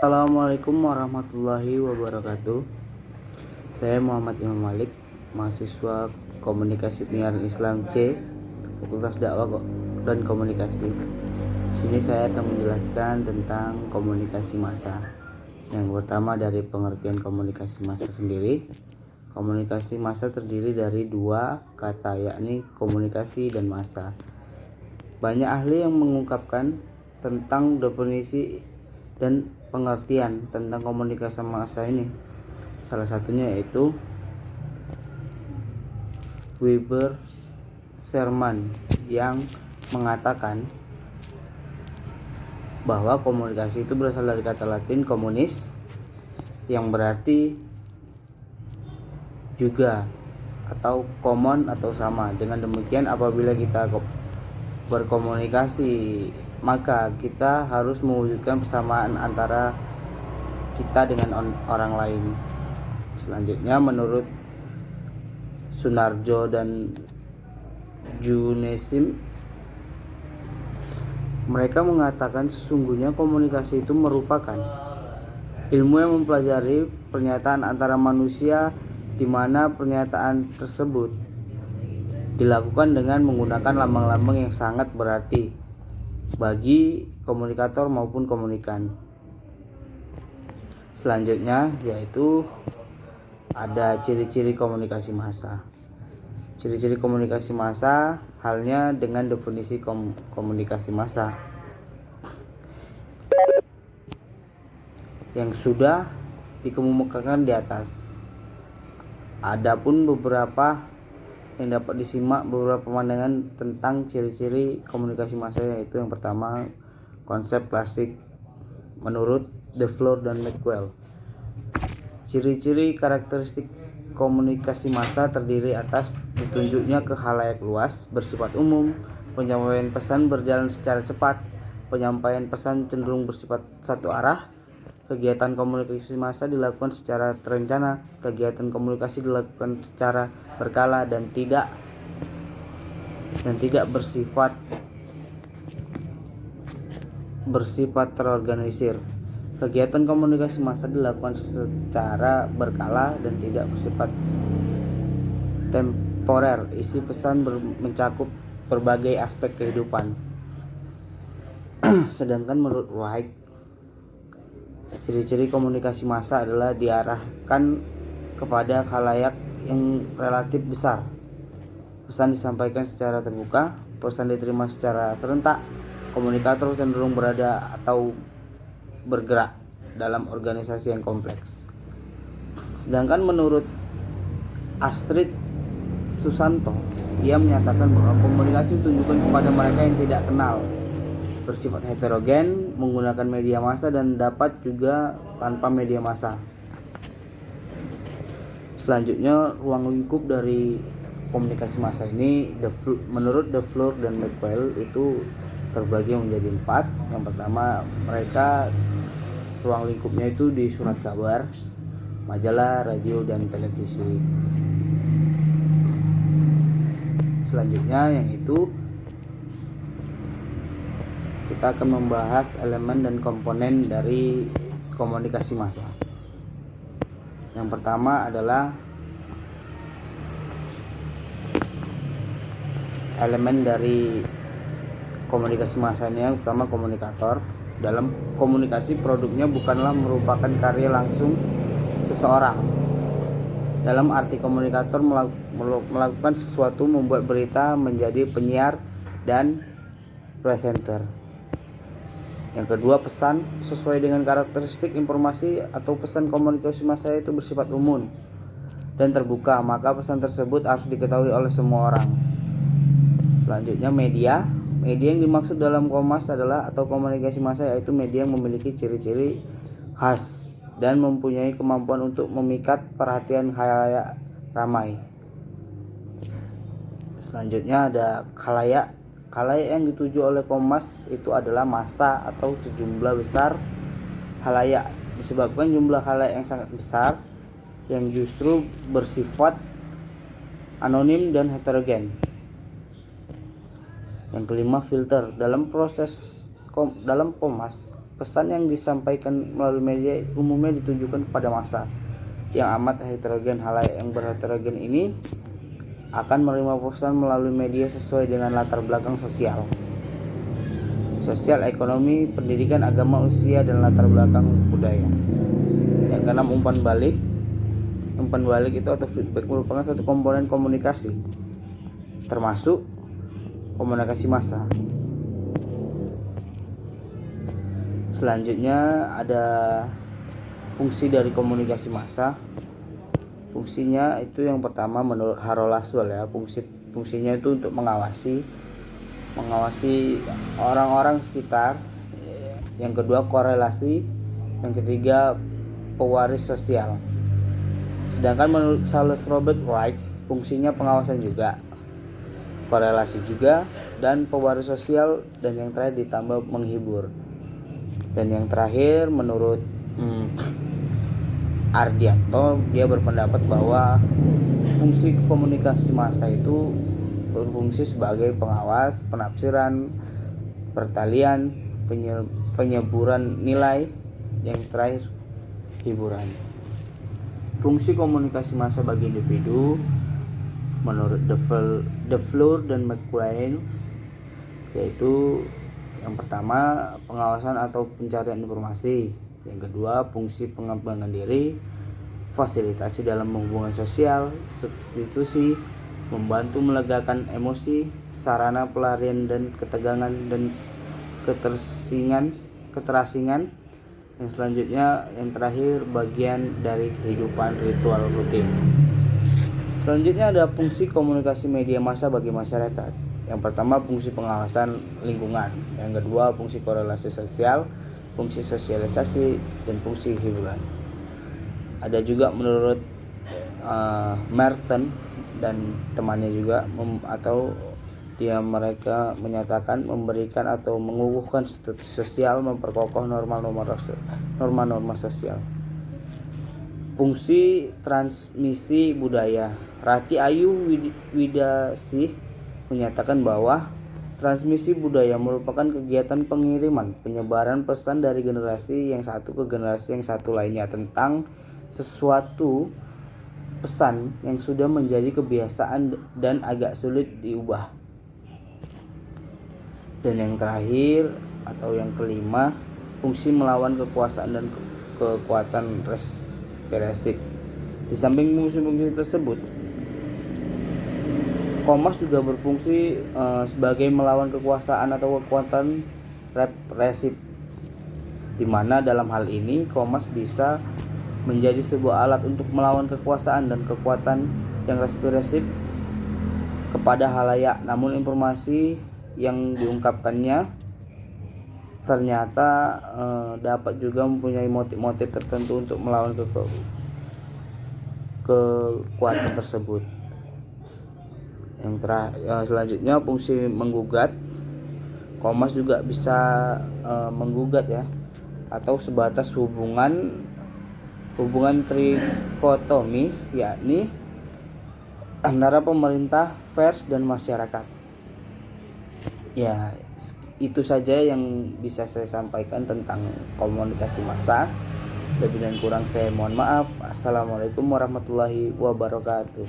Assalamualaikum warahmatullahi wabarakatuh. Saya Muhammad Imam Malik, mahasiswa Komunikasi Penyiaran Islam C, Fakultas Dakwah dan Komunikasi. Di sini saya akan menjelaskan tentang komunikasi massa. Yang pertama dari pengertian komunikasi massa sendiri. Komunikasi massa terdiri dari dua kata, yakni komunikasi dan massa. Banyak ahli yang mengungkapkan tentang definisi dan pengertian tentang komunikasi massa ini. Salah satunya yaitu Weber Sherman yang mengatakan bahwa komunikasi itu berasal dari kata Latin communis yang berarti juga atau common atau sama. Dengan demikian, apabila kita berkomunikasi, maka kita harus mewujudkan persamaan antara kita dengan orang lain. Selanjutnya, menurut Sunarjo dan Junesim, mereka mengatakan sesungguhnya komunikasi itu merupakan ilmu yang mempelajari pernyataan antara manusia, di mana pernyataan tersebut dilakukan dengan menggunakan lambang-lambang yang sangat berarti bagi komunikator maupun komunikan. Selanjutnya yaitu ada ciri-ciri komunikasi massa. Ciri-ciri komunikasi massa halnya dengan definisi komunikasi massa yang sudah dikemukakan di atas. Adapun beberapa yang dapat disimak beberapa pandangan tentang ciri-ciri komunikasi massa, yaitu yang pertama konsep klasik menurut De Fleur dan Maxwell. Ciri-ciri karakteristik komunikasi massa terdiri atas ditunjuknya ke khalayak luas, bersifat umum, penyampaian pesan berjalan secara cepat, penyampaian pesan cenderung bersifat satu arah. Kegiatan komunikasi massa dilakukan secara terencana, kegiatan komunikasi dilakukan secara berkala dan tidak bersifat terorganisir. Kegiatan komunikasi massa dilakukan secara berkala dan tidak bersifat temporer. Isi pesan mencakup berbagai aspek kehidupan. Sedangkan menurut White, ciri-ciri komunikasi massa adalah diarahkan kepada khalayak yang relatif besar. Pesan disampaikan secara terbuka, pesan diterima secara serentak. Komunikator cenderung berada atau bergerak dalam organisasi yang kompleks. Sedangkan menurut Astrid Susanto, ia menyatakan bahwa komunikasi ditujukan kepada mereka yang tidak kenal, bersifat heterogen, menggunakan media massa dan dapat juga tanpa media massa. Selanjutnya, ruang lingkup dari komunikasi massa ini menurut De Fleur dan Maxwell itu terbagi menjadi 4. Yang pertama, mereka ruang lingkupnya itu di surat kabar, majalah, radio, dan televisi. Selanjutnya yang itu kita akan membahas elemen dan komponen dari komunikasi massa. Yang pertama adalah elemen dari komunikasi massanya, utama komunikator. Dalam komunikasi, produknya bukanlah merupakan karya langsung seseorang. Dalam arti komunikator melakukan sesuatu, membuat berita, menjadi penyiar dan presenter. Yang kedua, pesan sesuai dengan karakteristik informasi atau pesan komunikasi massa itu bersifat umum dan terbuka, maka pesan tersebut harus diketahui oleh semua orang. Selanjutnya, media yang dimaksud dalam komas adalah atau komunikasi massa, yaitu media yang memiliki ciri-ciri khas dan mempunyai kemampuan untuk memikat perhatian khalayak ramai. Selanjutnya ada khalayak yang dituju oleh komas itu adalah massa atau sejumlah besar khalayak, disebabkan jumlah khalayak yang sangat besar yang justru bersifat anonim dan heterogen. Yang kelima, filter. Dalam komas, Pesan yang disampaikan melalui media umumnya ditujukan kepada massa yang amat heterogen. Halayak yang berheterogen ini akan menerima pesan melalui media sesuai dengan latar belakang sosial, ekonomi, pendidikan, agama, usia, dan latar belakang budaya. Yang keenam, umpan balik. Umpan balik itu atau feedback merupakan satu komponen komunikasi, termasuk komunikasi massa. Selanjutnya ada fungsi dari komunikasi massa. Fungsinya itu yang pertama menurut Harold Laswell ya, fungsinya itu untuk mengawasi orang-orang sekitar. Yang kedua korelasi, yang ketiga pewaris sosial. Sedangkan menurut Charles Robert Wright fungsinya pengawasan juga, korelasi juga, dan pewaris sosial, dan yang terakhir ditambah menghibur. Dan yang terakhir menurut Ardianto, dia berpendapat bahwa fungsi komunikasi massa itu berfungsi sebagai pengawas, penafsiran, pertalian, penyeburan nilai, yang terakhir hiburan. Fungsi komunikasi massa bagi individu menurut De Fleur dan McQueen yaitu yang pertama pengawasan atau pencarian informasi, yang kedua fungsi pengembangan diri, fasilitasi dalam hubungan sosial, substitusi, membantu melegakan emosi, sarana pelarian dan ketegangan dan keterasingan. Yang selanjutnya, yang terakhir, bagian dari kehidupan ritual rutin. Selanjutnya ada fungsi komunikasi media massa bagi masyarakat. Yang pertama fungsi pengawasan lingkungan, yang kedua fungsi korelasi sosial, fungsi sosialisasi, dan fungsi hiburan. Ada juga menurut Merton dan temannya juga mereka menyatakan memberikan atau mengukuhkan status sosial, memperkokoh norma-norma sosial. Fungsi transmisi budaya. Rati Ayu Widasih menyatakan bahwa transmisi budaya merupakan kegiatan pengiriman, penyebaran pesan dari generasi yang satu ke generasi yang satu lainnya tentang sesuatu pesan yang sudah menjadi kebiasaan dan agak sulit diubah. Dan yang terakhir atau yang kelima, fungsi melawan kekuasaan dan kekuatan represif. Di samping fungsi-fungsi tersebut, Kompas juga berfungsi sebagai melawan kekuasaan atau kekuatan represif, di mana dalam hal ini Kompas bisa menjadi sebuah alat untuk melawan kekuasaan dan kekuatan yang represif kepada halayak. Namun informasi yang diungkapkannya ternyata dapat juga mempunyai motif-motif tertentu untuk melawan kekuatan tersebut. Yang selanjutnya fungsi menggugat. Kompas juga bisa menggugat ya, atau sebatas hubungan trikotomi, yakni antara pemerintah, pers, dan masyarakat. Ya, itu saja yang bisa saya sampaikan tentang komunikasi massa. Lebih dan kurang saya mohon maaf. Assalamualaikum warahmatullahi wabarakatuh.